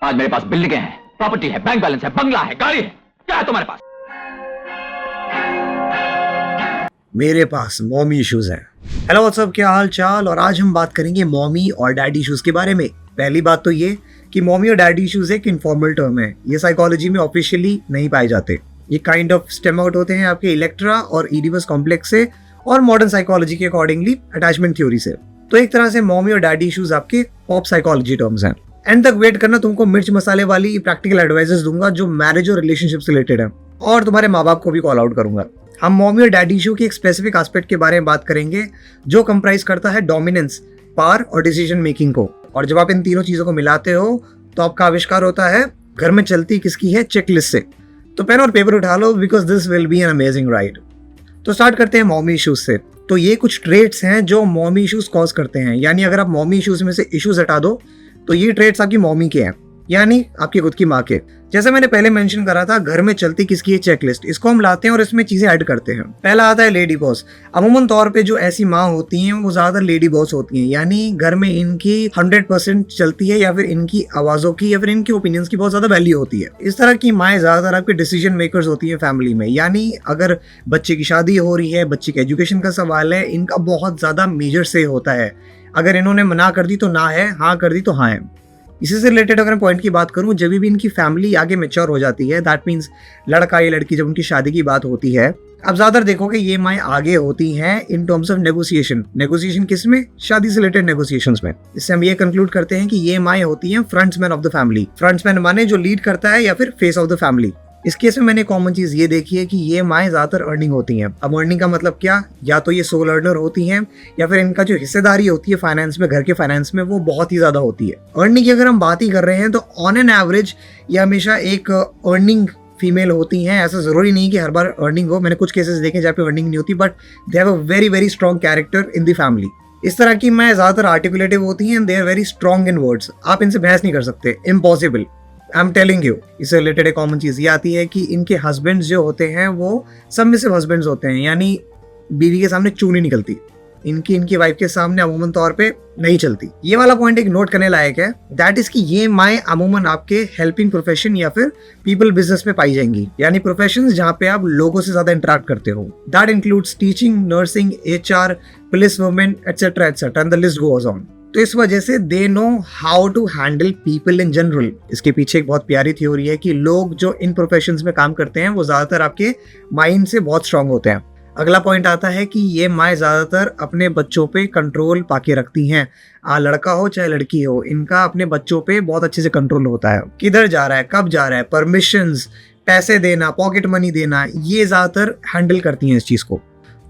आज मेरे पास बिल्डिंगें हैं, प्रॉपर्टी है, बैंक बैलेंस है, बंगला है, गाड़ी है। क्या है तुम्हारे पास? मेरे पास मॉमी इश्यूज हैं। हेलो व्हाट्सअप, क्या हाल चाल। और आज हम बात करेंगे मॉमी और डैडी इश्यूज के बारे में। पहली बात तो ये कि मॉमी और डैडी इश्यूज एक इनफॉर्मल टर्म है, ये साइकोलॉजी में ऑफिशियली नहीं पाए जाते। ये काइंड ऑफ स्टेम आउट होते हैं आपके इलेक्ट्रा और इडिपस कॉम्प्लेक्स से और मॉडर्न साइकोलॉजी के अकॉर्डिंगली अटैचमेंट थ्योरी से। तो एक तरह से मॉमी और डैडी इश्यूज आपके पॉप साइकोलॉजी टर्म्स हैं। एंड तक वेट करना, तुमको मिर्च मसाले वाली प्रैक्टिकल एडवाइजेस दूंगा जो मैरिज और रिलेशनशिप से रिलेटेड है, और तुम्हारे माँ बाप को भी कॉल आउट करूंगा। हम मॉमी और डैडी इशू के एक स्पेसिफिक एस्पेक्ट के बारे में बात करेंगे जो कंप्राइज करता है डोमिनेंस, पावर और डिसीजन मेकिंग को। और जब आप इन तीनों चीजों को मिलाते हो तो आपका आविष्कार होता है घर में चलती किसकी है चेकलिस्ट से। तो पेन और पेपर उठा लो, because this will be an amazing ride. तो स्टार्ट करते हैं मॉमी इश्यूज से। तो ये कुछ ट्रेट्स हैं जो मॉमी इश्यूज कॉज करते हैं, यानी अगर आप मॉमी इश्यूज में से इश्यूज हटा दो तो ये ट्रेट्स आपकी मॉमी के हैं, यानी आपकी खुद की माँ के। जैसे मैंने पहले मेंशन करा था, घर में चलती किसकी है चेकलिस्ट, इसको हम लाते हैं और इसमें चीजें ऐड करते हैं। पहला आता है लेडी बॉस। अमूमन तौर पे जो ऐसी माँ होती हैं वो ज्यादातर लेडी बॉस होती हैं, यानी घर में इनकी 100% चलती है, या फिर इनकी आवाजों की या फिर इनकी ओपिनियंस की बहुत ज्यादा वैल्यू होती है। इस तरह की माएँ ज्यादातर आपके डिसीजन मेकर्स होती है फैमिली में, यानी अगर बच्चे की शादी हो रही है, बच्चे के एजुकेशन का सवाल है, इनका बहुत ज्यादा मेजर से होता है। अगर इन्होंने मना कर दी तो ना है, हाँ कर दी तो हाँ है। इसी से रिलेटेड अगर मैं पॉइंट की बात करूं, जब भी इनकी फैमिली आगे मैच्योर हो जाती है, दैट मीन्स लड़का या लड़की, जब उनकी शादी की बात होती है, अब ज्यादातर देखोगे ये माएँ आगे होती हैं in terms of negotiation. Negotiation किस में? शादी से रिलेटेड नेगोशिएशंस में। इससे हम ये कंक्लूड करते हैं कि ये माएँ होती हैं फ्रंट्समैन ऑफ द फैमिली। फ्रंट्समैन माने जो लीड करता है या फिर फेस ऑफ द फैमिली। इस केस में मैंने कॉमन चीज ये देखी है कि ये माएँ ज्यादातर अर्निंग होती हैं। अब अर्निंग का मतलब क्या? या तो ये सोल अर्नर होती हैं, या फिर इनका जो हिस्सेदारी होती है फाइनेंस में, घर के फाइनेंस में, वो बहुत ही ज्यादा होती है। अर्निंग की अगर हम बात ही कर रहे हैं तो ऑन एन एवरेज ये हमेशा एक अर्निंग फीमेल होती हैं। ऐसा जरूरी नहीं कि हर बार अर्निंग हो, मैंने कुछ केसेस देखे जहाँ पे अर्निंग नहीं होती, but they have a very very strong character in the family. इस तरह की माएँ ज्यादातर आर्टिकुलेटिव होती हैं, they are very strong in words. आप इनसे बहस नहीं कर सकते, impossible. I am telling you. इससे रिलेटेड एक कॉमन चीज ये आती है कि इनके हस्बैंड्स जो होते हैं वो सबमिसिव हस्बैंड्स होते हैं, यानी बीवी के सामने चूनी निकलती, इनकी वाइफ के सामने अमूमन तौर पे नहीं चलती। ये वाला पॉइंट एक नोट करने लायक है, दैट इज कि ये माएँ अमूमन आपके हेल्पिंग प्रोफेशन या फिर पीपल बिजनेस में पाई जाएंगी, यानी प्रोफेशंस जहाँ पे आप लोगों से ज्यादा इंटरेक्ट करते हो। That includes teaching, nursing, HR, police women, etcetera etcetera, and the list goes on. तो इस वजह से they know how to handle people in general. इसके पीछे एक बहुत प्यारी थ्योरी है कि लोग जो इन प्रोफेशंस में काम करते हैं वो ज्यादातर आपके माइंड से बहुत स्ट्रांग होते हैं। अगला पॉइंट आता है कि ये माएँ ज्यादातर अपने बच्चों पे कंट्रोल पाके रखती हैं। लड़का हो चाहे लड़की हो, इनका अपने बच्चों पे बहुत अच्छे से कंट्रोल होता है। किधर जा रहा है, कब जा रहा है, परमिशंस, पैसे देना, पॉकेट मनी देना, ये ज्यादातर हैंडल करती हैं इस चीज को।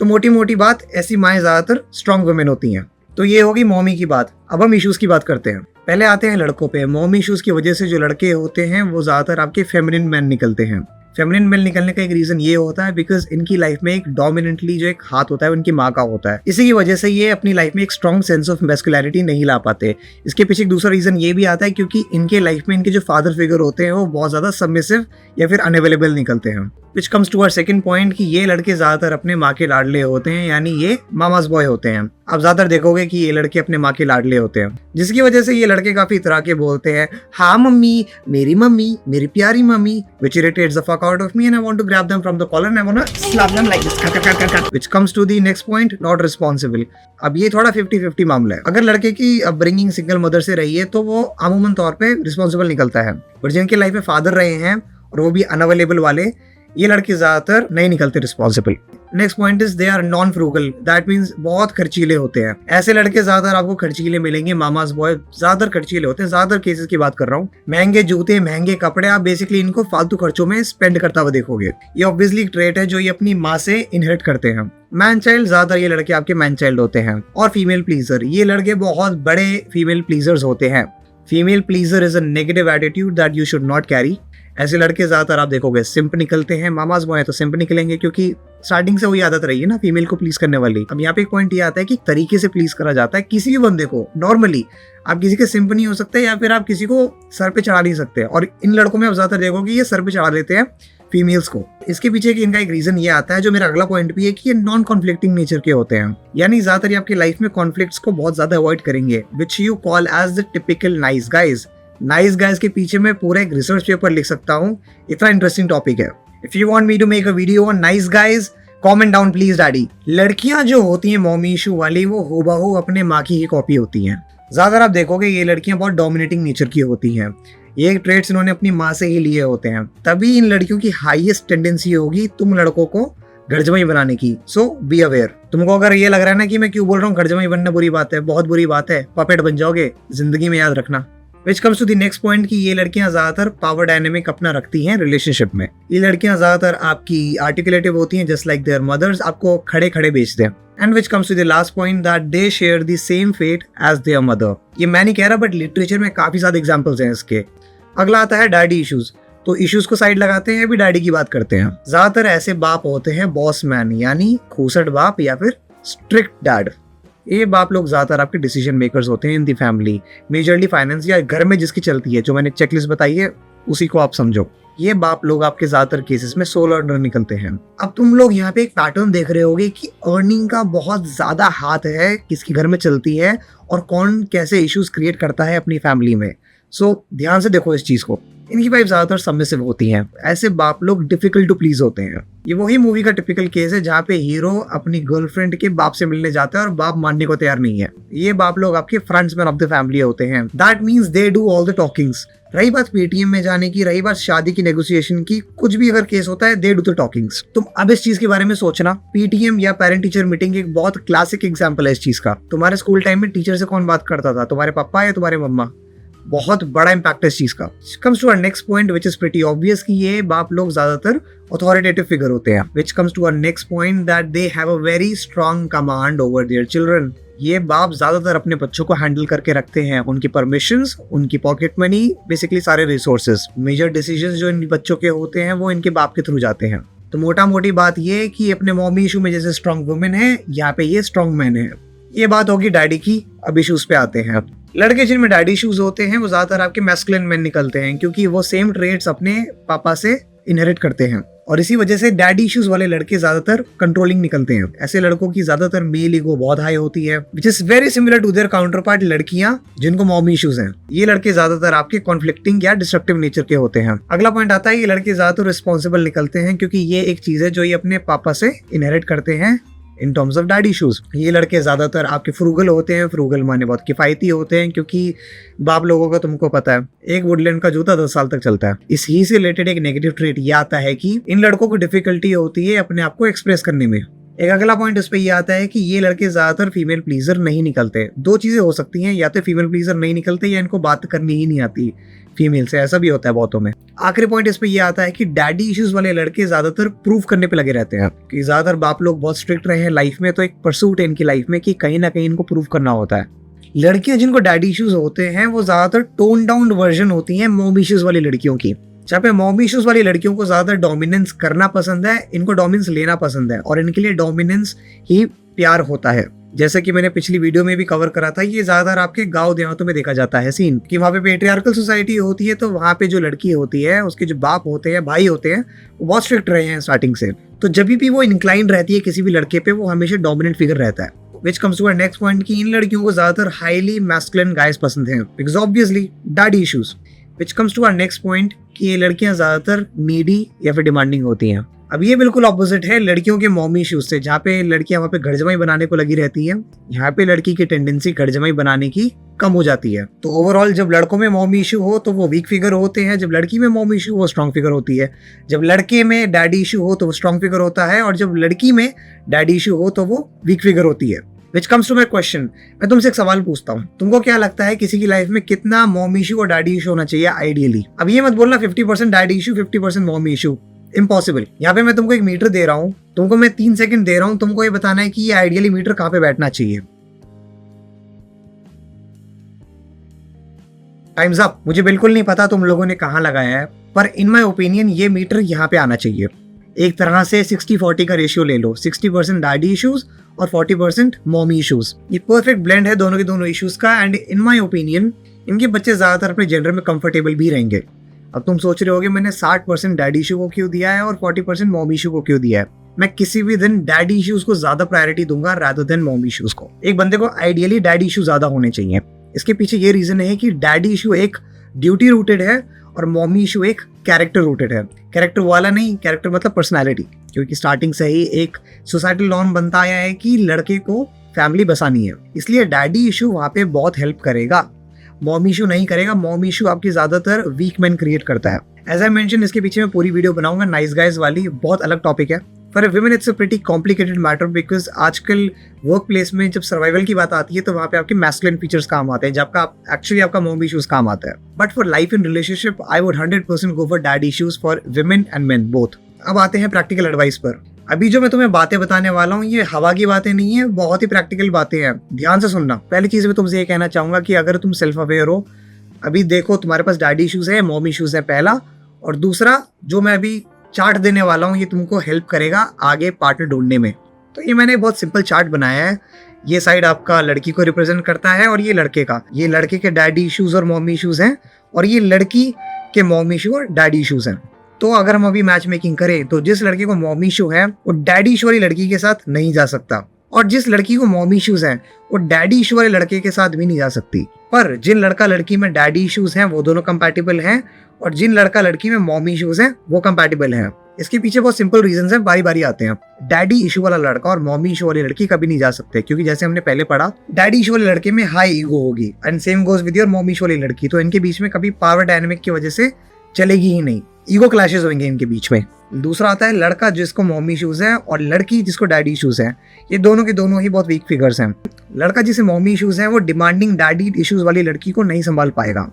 तो मोटी मोटी बात, ऐसी माएँ ज्यादातर स्ट्रांग वुमेन होती हैं। तो ये होगी मॉमी की बात। अब हम इश्यूज की बात करते हैं। पहले आते हैं लड़कों पे। मॉमी इश्यूज की वजह से जो लड़के होते हैं वो ज्यादातर आपके फेमिनिन मैन निकलते हैं। फेमिनिन मेल निकलने का एक रीजन ये होता है बिकॉज इनकी लाइफ में एक डोमिनेंटली जो एक हाथ होता है वो इनकी माँ का होता है। इसी की वजह से ये अपनी लाइफ में एक स्ट्रॉन्ग सेंस ऑफ मैस्कुलिनिटी नहीं ला पाते। इसके पीछे एक दूसरा रीजन ये भी आता है क्योंकि इनके लाइफ में इनके जो फादर फिगर होते हैं वो बहुत ज्यादा सबमिसिव या फिर अनअवेलेबल निकलते हैं। Which comes to our second point कि ये लड़के ज्यादातर अपने माँ के लाडले होते हैं, यानी ये मामाज बॉय होते हैं। आप ज्यादातर देखोगे कि ये लड़के अपने माँ के लाडले होते हैं, जिसकी वजह से ये लड़के काफी तरह के बोलते हैं, हाँ मम्मी, मेरी प्यारी mummy, which irritates the fuck out of me and I want to grab them from the collar and I want to slap them like this. Which comes to the next point, not responsible. अब ये थोड़ा 50-50 मामला है। अगर लड़के की upbringing single mother से रही है तो वो अमूमन तौर पे रिस्पॉन्सिबल निकलता है, बट जिनके लाइफ में फादर रहे हैं और वो भी अनअवेलेबल वाले, ये लड़के ज्यादातर नहीं निकलते responsible. Next point is they are non frugal, that means बहुत खर्चीले होते हैं। ऐसे लड़के ज्यादातर आपको खर्चीले मिलेंगे। मामाज बॉय ज्यादातर खर्चीले होते हैं। ज्यादातर केसेस की बात कर रहा हूँ। महंगे जूते, महंगे कपड़े, आप बेसिकली इनको फालतू खर्चों में स्पेंड करता हुआ देखोगे। ये ऑब्वियसली ट्रेट है जो ये अपनी माँ से इनहेरिट करते हैं। मैन चाइल्ड, ज्यादातर ये लड़के आपके मैन चाइल्ड होते हैं। और फीमेल प्लीजर, ये लड़के बहुत बड़े फीमेल प्लीजर्स होते हैं। Female pleaser is a negative attitude that you should not carry. ऐसे लड़के ज्यादातर आप देखोगे सिंप निकलते हैं। मामाज बॉय तो सिंप निकलेंगे क्योंकि स्टार्टिंग से वही आदत रही है ना फीमेल को प्लीज करने वाली। अब यहाँ पे एक पॉइंट ये आता है कि तरीके से प्लीज करा जाता है किसी भी बंदे को। नॉर्मली आप किसी के सिंप नहीं हो सकते या फिर आप किसी को सर पे चढ़ा नहीं सकते, और इन लड़कों में आप ज्यादातर देखोगे ये सर पे चढ़ा लेते हैं फीमेल्स को। इसके पीछे इनका एक रीजन ये आता है, जो मेरा अगला पॉइंट भी है, कि ये नॉन कॉन्फ्लिक्टिंग नेचर के होते हैं। यानी ज्यादातर आपकी लाइफ में कॉन्फ्लिक्ट्स को बहुत ज्यादा अवॉइड करेंगे, which you call as the typical nice guys. Nice guys के पीछे मैं पूरा एक रिसर्च पेपर लिख सकता हूँ, इतना इंटरेस्टिंग टॉपिक है। If you want me to make a video on nice guys, comment down please daddy. लड़कियां जो होती हैं मॉमी इशू वाली, वो हूबहू अपने माँ की ही कॉपी होती हैं। ज्यादातर आप देखोगे ये लड़कियां बहुत डोमिनेटिंग नेचर की होती हैं। ये ट्रेड्स इन्होंने अपनी माँ से ही लिए होते हैं, तभी इन लड़कियों की हाईएस्ट टेंडेंसी होगी तुम लड़कों को घर जमाई बनाने की। सो बी अवेयर। तुमको अगर ये लग रहा है ना कि मैं क्यों बोल रहा हूँ घर जमाई बनना बुरी बात है, बहुत बुरी बात है, पपेट बन जाओगे जिंदगी में, याद रखना। Which comes to the next point कि ये लड़कियां ज्यादातर पावर डायनेमिक अपना रखती हैं रिलेशनशिप में। ये लड़कियां ज्यादातर आपकी आर्टिकुलेटिव होती हैं, जस्ट लाइक देयर मदर्स, आपको खड़े खड़े बेचते हैं। And which comes to the last point that they share the same fate as their mother. ये मैं नहीं कह रहा, बट लिटरेचर में काफी सारे एग्जाम्पल्स हैं इसके। अगला आता है डैडी इश्यूज। तो इश्यूज को साइड लगाते हैं, अभी डैडी की बात करते हैं। ज्यादातर ऐसे बाप होते हैं बॉस मैन, यानी खूसट बाप या फिर स्ट्रिक्ट डैड। ये बाप लोग ज्यादातर आपके डिसीजन मेकर्स होते हैं इन दी फैमिली, मेजरली फाइनेंस या घर में जिसकी चलती है। जो मैंने चेकलिस्ट बताई है उसी को आप समझो। ये बाप लोग आपके ज्यादातर केसेस में सोल अर्नर निकलते हैं। अब तुम लोग यहाँ पे एक पैटर्न देख रहे होगे कि अर्निंग का बहुत ज्यादा हाथ है, किसकी घर में चलती है और कौन कैसे इश्यूज क्रिएट करता है अपनी फैमिली में। सो ध्यान से देखो इस चीज को। इनकी वाइफ ज्यादातर सबमिसिव होती हैं। ऐसे बाप लोग डिफिकल्ट टू प्लीज होते हैं। ये वही मूवी का टिपिकल केस है जहाँ पे हीरो अपनी गर्लफ्रेंड के बाप से मिलने जाता है और बाप मानने को तैयार नहीं है। ये बाप लोग आपके फ्रंट्समैन ऑफ द फैमिली होते हैं। That means they do all the talkings. रही बात पेटीएम में जाने की, रही बात शादी की नेगोशिएशन की, कुछ भी अगर केस होता है दे डू द टॉकिंग्स। तुम अब इस चीज के बारे में सोचना। पीटीएम या पेरेंट टीचर मीटिंग एक बहुत क्लासिक एग्जाम्पल है इस चीज का। तुम्हारे स्कूल टाइम में टीचर से कौन बात करता था, तुम्हारे पापा या तुम्हारे मम्मा? बहुत बड़ा इम्पैक्ट है इस चीज का। Comes to our next point which is pretty obvious कि ये बाप लोग ज्यादातर अथॉरिटेटिव फिगर होते हैं। Which comes to our next point that they have a very strong command over their children. ये बाप ज्यादातर अपने बच्चों को हैंडल करके रखते हैं, उनकी परमिशंस, उनकी पॉकेट मनी, बेसिकली सारे रिसोर्सेज। मेजर डिसीजंस जो इन बच्चों के होते हैं वो इनके बाप के थ्रू जाते हैं। तो मोटा मोटी बात ये कि अपने मॉमी इशू में जैसे स्ट्रॉन्ग वुमेन है, यहाँ पे ये स्ट्रॉन्ग मैन है। ये बात होगी डैडी की। अब इश्यूज पे आते हैं। लड़के जिनमें डैडी इश्यूज होते हैं वो ज्यादातर आपके मैस्कुलिन मैन निकलते हैं, क्योंकि वो सेम ट्रेट्स अपने पापा से इनहेरिट करते हैं और इसी वजह से डैडी इश्यूज वाले लड़के ज्यादातर कंट्रोलिंग निकलते हैं। ऐसे लड़कों की ज्यादातर मेल ईगो बहुत हाई होती है, which is very similar to their counterpart लड़कियां जिनको मॉमी इश्यूज हैं। ये लड़के ज्यादातर आपके कॉन्फ्लिक्टिंग या डिस्ट्रक्टिव नेचर के होते हैं। अगला पॉइंट आता है ये लड़के ज्यादातर रिस्पॉन्सिबल निकलते हैं, क्योंकि ये एक चीज है जो ये अपने पापा से इनहेरिट करते हैं in terms of daddy issues. ये लड़के ज्यादातर आपके फ्रूगल होते हैं। फ्रूगल माने बहुत किफायती होते हैं, क्योंकि बाप लोगों का तुमको पता है एक वुडलैंड का जूता 10 साल तक चलता है। इसी से रिलेटेड एक नेगेटिव ट्रेट ये आता है कि इन लड़कों को डिफिकल्टी होती है अपने आप को एक्सप्रेस करने में। एक अगला पॉइंट इस पे ये आता है कि ये लड़के ज्यादातर फीमेल प्लीजर नहीं निकलते। दो चीजें हो सकती हैं, या तो फीमेल प्लीजर नहीं निकलते या इनको बात करनी ही नहीं आती फीमेल से, ऐसा भी होता है बहुतों में। आखिरी पॉइंट इस पे ये आता है कि डैडी इश्यूज वाले लड़के ज्यादातर प्रूव करने पे लगे रहते हैं कि ज्यादातर बाप लोग बहुत स्ट्रिक्ट रहे हैं लाइफ में, तो एक परसूट है इनकी लाइफ में कि कहीं ना कहीं इनको प्रूव करना होता है। लड़कियां जिनको डैडी इश्यूज होते हैं वो ज्यादातर टोन डाउन वर्जन होती हैं मॉम इश्यूज वाली लड़कियों की। जहाँ पे मॉम इश्यूज वाली लड़कियों को ज्यादातर डोमिनेंस करना पसंद है, इनको डोमिनेंस लेना पसंद है और इनके लिए डोमिनेंस ही प्यार होता है। जैसे कि मैंने पिछली वीडियो में भी कवर करा था, ये ज्यादातर आपके गांव देहातों में देखा जाता है सीन कि वहाँ पे पेट्रियार्कल सोसाइटी होती है, तो वहाँ पे जो लड़की होती है उसके जो बाप होते हैं, भाई होते हैं, वो बहुत स्ट्रिक्ट रहे हैं स्टार्टिंग से। तो जब भी वो इंक्लाइन रहती है किसी भी लड़के पे, वो हमेशा डोमिनेंट फिगर रहता है। Which comes to our next point कि इन लड़कियों को ज्यादातर हाईली मैस्कुलिन गाइज पसंद है, because obviously daddy issues. Which comes to our next point कि ये लड़कियां ज्यादातर नीडी या फिर डिमांडिंग होती हैं। अब ये बिल्कुल ऑपोजिट है लड़कियों के मॉमी इश्यूज से, जहाँ पे लड़कियां वहाँ पे घर जमाई बनाने को लगी रहती है। यहाँ पे लड़की की टेंडेंसी घर जमाई बनाने की कम हो जाती है। तो ओवरऑल जब लड़कों में मॉमी इशू हो तो वो वीक फिगर होते हैं, जब लड़की में मॉमी इशू वो स्ट्रॉन्ग फिगर होती है। जब लड़के में डैडी इशू हो तो वो स्ट्रॉन्ग फिगर होता है, और जब लड़की में डैडी इशू हो तो वो वीक फिगर होती है। Which comes to my question, मैं तुमसे एक सवाल पूछता हूँ, तुमको क्या लगता है किसी की लाइफ में कितना मॉमी इशू और डैडी इशू होना चाहिए आइडियली? अब ये मत बोलना 50% daddy issue 50% mommy issue, impossible. यहाँ पे मैं तुमको एक मीटर दे रहा हूँ, तुमको मैं 3 सेकंड दे रहा हूँ, तुमको ये बताना है कि ये आइडियली मीटर कहाँ पे बैठना चाहिए। Times up. मुझे बिल्कुल नहीं पता तुम लोगों ने कहाँ लगाया है, पर इन माई ओपिनियन ये मीटर यहाँ पे आना चाहिए। एक तरह से 60-40 का रेशियो ले लो, 60% डैडी इश्यूज और 40% मॉमी इश्यूज। ये परफेक्ट ब्लेंड है दोनों के दोनों इश्यूज का, एंड इन माय ओपिनियन इनके बच्चे ज्यादातर अपने जेंडर में कंफर्टेबल भी रहेंगे। अब तुम सोच रहे होगे मैंने 60% डैडी इशू को क्यों दिया है और 40% मॉमी इशू को क्यों दिया है। मैं किसी भी दिन डैडी इश्यूज को ज्यादा प्रायोरिटी दूंगा रादर देन मॉमी इश्यूज को। एक बंदे को आइडियली डैडी इशू ज्यादा होने चाहिए। इसके पीछे ये रीजन है कि डैडी इशू एक ड्यूटी रूटेड है और मॉमी इशू एक कैरेक्टर रूटेड है। कैरेक्टर वाला नहीं, कैरेक्टर मतलब पर्सनैलिटी, क्योंकि स्टार्टिंग से ही एक सोसाइटल नॉर्म बनता आया है कि लड़के को फैमिली बसानी है, इसलिए डैडी इशू वहाँ पे बहुत हेल्प करेगा, मॉमी इशू नहीं करेगा। मॉमी इशू आपकी ज्यादातर वीक मैन क्रिएट करता है। एज आई मेंशन, इसके पीछे मैं पूरी वीडियो बनाऊंगा, नाइस गाइज वाली, बहुत अलग टॉपिक है। For women it's a pretty complicated matter, because आजकल वर्क प्लेस में जब सर्वाइवल की बात आती है तो वहाँ पे आपके मैस्कुलिन फीचर्स काम आते हैं, जबकि एक्चुअली आपका मॉम इशूज काम आता है। But for life in relationship I would 100% go for dad issues for women and main both. अब आते हैं प्रैक्टिकल एडवाइस पर। अभी जो मैं तुम्हें बातें बताने वाला हूँ ये हवा की बातें नहीं है, बहुत ही प्रैक्टिकल बातें हैं, ध्यान से सुनना। पहली चीज मैं तुमसे ये कहना चाहूंगा कि अगर तुम सेल्फ अवेयर हो, अभी देखो तुम्हारे पास डैडी इशूज है, मॉम इशूज है, पहला। और दूसरा, जो मैं अभी चार्ट देने वाला हूँ ये तुमको हेल्प करेगा आगे पार्टनर ढूंढने में। तो ये मैंने बहुत सिंपल चार्ट बनाया है। ये साइड आपका लड़की को रिप्रेजेंट करता है और ये लड़के का। ये लड़के के डैडी इश्यूज और मॉमी इश्यूज हैं और ये लड़की के मॉमी इशू और डैडी इश्यूज हैं। तो अगर हम अभी मैच मेकिंग करें तो जिस लड़के को मॉमी इशू है वो डैडी इशू वाली लड़की के साथ नहीं जा सकता, और जिस लड़की को मॉमी इश्यूज हैं वो डैडी इशू वाले लड़के के साथ भी नहीं जा सकती। पर जिन लड़का लड़की में डैडी इश्यूज हैं वो दोनों कंपैटिबल हैं, और जिन लड़का लड़की में मॉमी इश्यूज हैं वो कंपैटिबल हैं। इसके पीछे बहुत सिंपल रीजंस हैं, बारी बारी आते हैं। डैडी इशू वाला लड़का और मॉमी इशू वाली लड़की कभी नहीं जा सकते, क्योंकि जैसे हमने पहले पढ़ा, डैडी इशू वाले लड़के में हाई ईगो होगी and same goes with your mommy issue वाली लड़की। तो इनके बीच में कभी पावर डायनेमिक की वजह से चलेगी ही नहीं, ईगो क्लैशेस होंगे इनके बीच में। दूसरा आता है लड़का जिसको मॉमी इश्यूज है और लड़की जिसको डैडी इश्यूज है। ये दोनों के दोनों ही बहुत वीक फिगर्स हैं। लड़का जिसे मॉमी इश्यूज है वो डिमांडिंग डैडी इश्यूज वाली लड़की को नहीं संभाल पाएगा,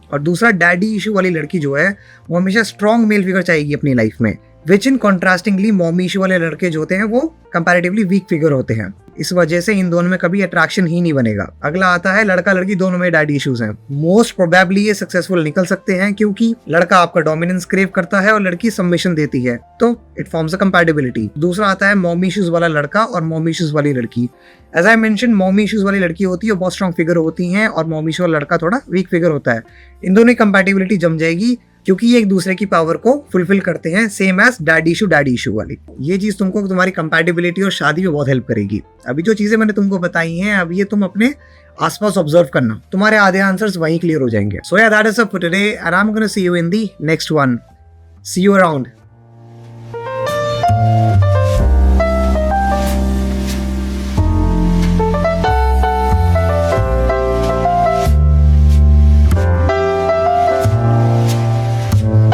और दूसरा डैडी इशू वाली लड़की जो है वो हमेशा स्ट्रॉन्ग मेल फिगर चाहेगी अपनी लाइफ में, विच इन कॉन्ट्रास्टिंगली मॉमी इशू वाले लड़के जो होते हैं वो कंपैरेटिवली वीक फिगर होते हैं। इस वजह से इन दोनों में कभी अट्रैक्शन ही नहीं बनेगा। अगला आता है लड़का लड़की दोनों में डैडी इश्यूज हैं। मोस्ट प्रोबेबली ये सक्सेसफुल निकल सकते हैं, क्योंकि लड़का आपका डोमिनेंस क्रेव करता है और लड़की सबमिशन देती है, तो इट फॉर्म्स अ कंपैटिबिलिटी। दूसरा आता है मॉमी इश्यूज वाला लड़का और मॉमी इश्यूज वाली लड़की। As I mention, mommy issues वाली लड़की होती है, बहुत स्ट्रॉन्ग फिगर होती है, और मॉमी इश्यू वाला लड़का थोड़ा वीक फिगर होता है। इन दोनों की कंपैटिबिलिटी जम जाएगी, क्योंकि ये एक दूसरे की पावर को फुलफिल करते हैं, सेम एज डैडी इशू वाली। ये चीज तुमको तुम्हारी कंपैटिबिलिटी और शादी में बहुत हेल्प करेगी। अभी जो चीजें मैंने तुमको बताई हैं, अब ये तुम अपने आसपास ऑब्जर्व करना, तुम्हारे आधे आंसर्स वहीं क्लियर हो जाएंगे। So yeah that is up for today and I am gonna see you in the next one. See you around.